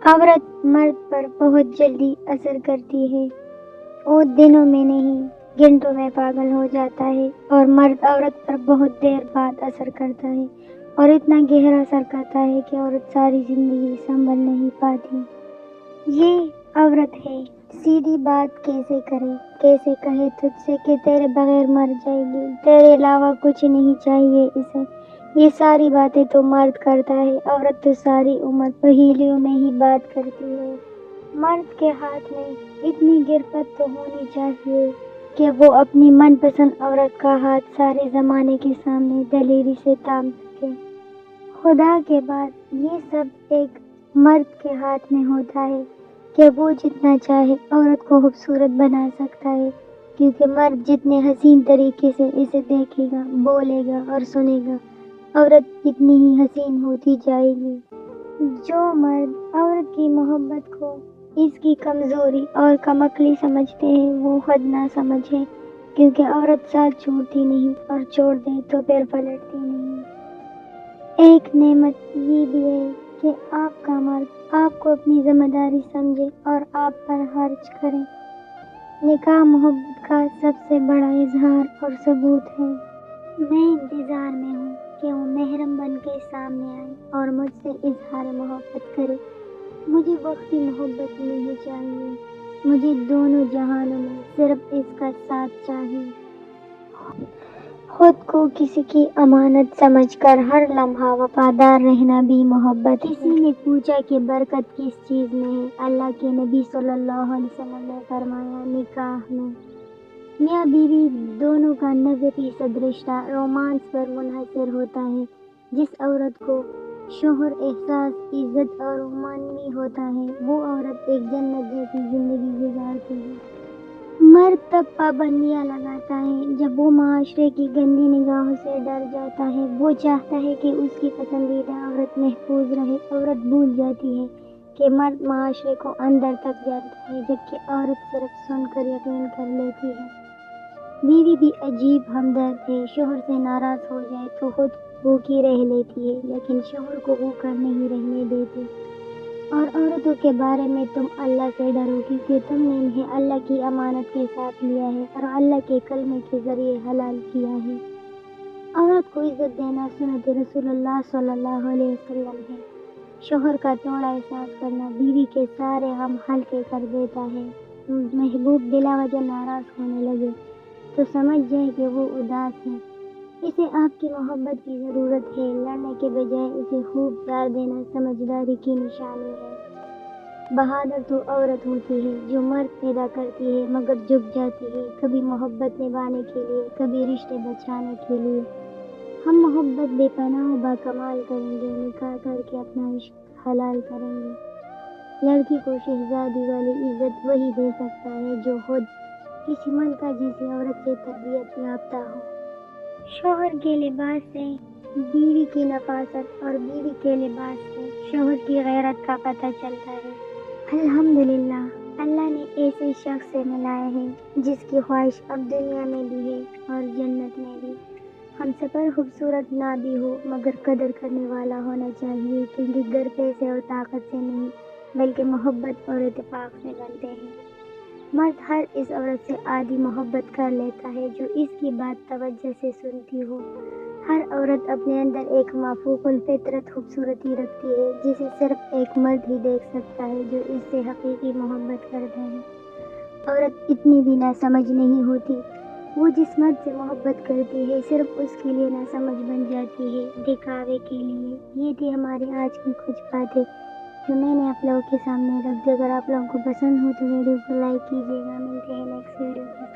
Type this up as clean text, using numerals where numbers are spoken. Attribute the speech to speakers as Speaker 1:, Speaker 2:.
Speaker 1: عورت مرد پر بہت جلدی اثر کرتی ہے، وہ دنوں میں نہیں گھنٹوں میں پاگل ہو جاتا ہے، اور مرد عورت پر بہت دیر بعد اثر کرتا ہے اور اتنا گہرا اثر کرتا ہے کہ عورت ساری زندگی سنبھل نہیں پاتی۔ یہ عورت ہے، سیدھی بات کیسے کرے، کیسے کہے تجھ سے کہ تیرے بغیر مر جائے گی، تیرے علاوہ کچھ نہیں چاہیے اسے۔ یہ ساری باتیں تو مرد کرتا ہے، عورت تو ساری عمر پہیلیوں میں ہی بات کرتی ہے۔ مرد کے ہاتھ میں اتنی گرفت تو ہونی چاہیے کہ وہ اپنی من پسند عورت کا ہاتھ سارے زمانے کے سامنے دلیری سے تھام سکے۔ خدا کے بعد یہ سب ایک مرد کے ہاتھ میں ہوتا ہے کہ وہ جتنا چاہے عورت کو خوبصورت بنا سکتا ہے، کیونکہ مرد جتنے حسین طریقے سے اسے دیکھے گا، بولے گا اور سنے گا، عورت اتنی ہی حسین ہوتی جائے گی۔ جو مرد عورت کی محبت کو اس کی کمزوری اور کم عقلی سمجھتے ہیں وہ حد نہ سمجھے، کیونکہ عورت ساتھ چھوڑتی نہیں اور چھوڑ دے تو پھر پلٹتی نہیں۔ ایک نعمت یہ بھی ہے کہ آپ کا مرد آپ کو اپنی ذمہ داری سمجھے اور آپ پر خرچ کرے۔ نکاح محبت کا سب سے بڑا اظہار اور ثبوت ہے۔ میں انتظار میں ہوں کہ وہ محرم بن کے سامنے آئے اور مجھ سے اظہار محبت کرے۔ مجھے وقتی محبت نہیں چاہیے، مجھے دونوں جہانوں میں صرف اس کا ساتھ چاہیے۔ خود کو کسی کی امانت سمجھ کر ہر لمحہ وفادار رہنا بھی محبت ہے۔ کسی نے پوچھا کہ برکت کس چیز میں ہے؟ اللہ کے نبی صلی اللہ علیہ وسلم نے فرمایا، نکاح میں۔ میاں بیوی دونوں کا 90% رشتہ رومانس پر منحصر ہوتا ہے۔ جس عورت کو شوہر احساس، عزت اور رومانوی ہوتا ہے، وہ عورت ایک جنت جیسی زندگی گزارتی ہے۔ مرد تب پابندیاں لگاتا ہے جب وہ معاشرے کی گندی نگاہوں سے ڈر جاتا ہے۔ وہ چاہتا ہے کہ اس کی پسندیدہ عورت محفوظ رہے۔ عورت بھول جاتی ہے کہ مرد معاشرے کو اندر تک جانتا ہے، جبکہ عورت صرف سن کر یقین کر لیتی ہے۔ بیوی بھی عجیب ہمدرد ہے، شوہر سے ناراض ہو جائے تو خود بھوکی رہ لیتی ہے، لیکن شوہر کو بھوکا نہیں رہنے دیتی۔ اور عورتوں کے بارے میں تم اللہ سے ڈرو، کیونکہ تم نے انہیں اللہ کی امانت کے ساتھ لیا ہے اور اللہ کے کلمے کے ذریعے حلال کیا ہے۔ عورت کو عزت دینا سنت رسول اللہ صلی اللہ علیہ وسلم ہے۔ شوہر کا تھوڑا احساس کرنا بیوی کے سارے غم ہلکے کر دیتا ہے۔ محبوب بلا وجہ ناراض ہونے لگے تو سمجھ جائے کہ وہ اداس ہے، اسے آپ کی محبت کی ضرورت ہے۔ لڑنے کے بجائے اسے خوب پیار دینا سمجھداری کی نشانی ہے۔ بہادر تو عورت ہوتی ہے جو مرد پیدا کرتی ہے مگر جھک جاتی ہے، کبھی محبت نبھانے کے لیے، کبھی رشتے بچانے کے لیے۔ ہم محبت بے پناہ و باکمال کریں گے، نکاح کر کے اپنا عشق حلال کریں گے۔ لڑکی کو شہزادی والی عزت وہی دے سکتا ہے جو خود کسی ملکہ جیسی عورت سے تربیت یافتہ ہو۔ شوہر کے لباس سے بیوی کی نفاست اور بیوی کے لباس سے شوہر کی غیرت کا پتہ چلتا ہے۔ الحمدللہ، اللہ نے ایسے شخص سے ملایا ہے جس کی خواہش اب دنیا میں بھی ہے اور جنت میں بھی۔ ہم سفر خوبصورت نہ بھی ہو مگر قدر کرنے والا ہونا چاہیے، کیونکہ گھر پیسے اور طاقت سے نہیں بلکہ محبت اور اتفاق سے بنتے ہیں۔ مرد ہر اس عورت سے آدھی محبت کر لیتا ہے جو اس کی بات توجہ سے سنتی ہو۔ ہر عورت اپنے اندر ایک مافوق الفطرت خوبصورتی رکھتی ہے جسے صرف ایک مرد ہی دیکھ سکتا ہے جو اس سے حقیقی محبت کرتا ہے۔ عورت اتنی بھی ناسمجھ نہیں ہوتی، وہ جس مرد سے محبت کرتی ہے صرف اس کے لیے ناسمجھ بن جاتی ہے، دکھاوے کے لیے۔ یہ تھی ہماری آج کی کچھ باتیں جو میں نے آپ لوگوں کے سامنے رکھ دی۔ اگر آپ لوگوں کو پسند ہو تو ویڈیو کو لائک کیجیے گا۔ ملتے ہیں نیکسٹ ویڈیو میں۔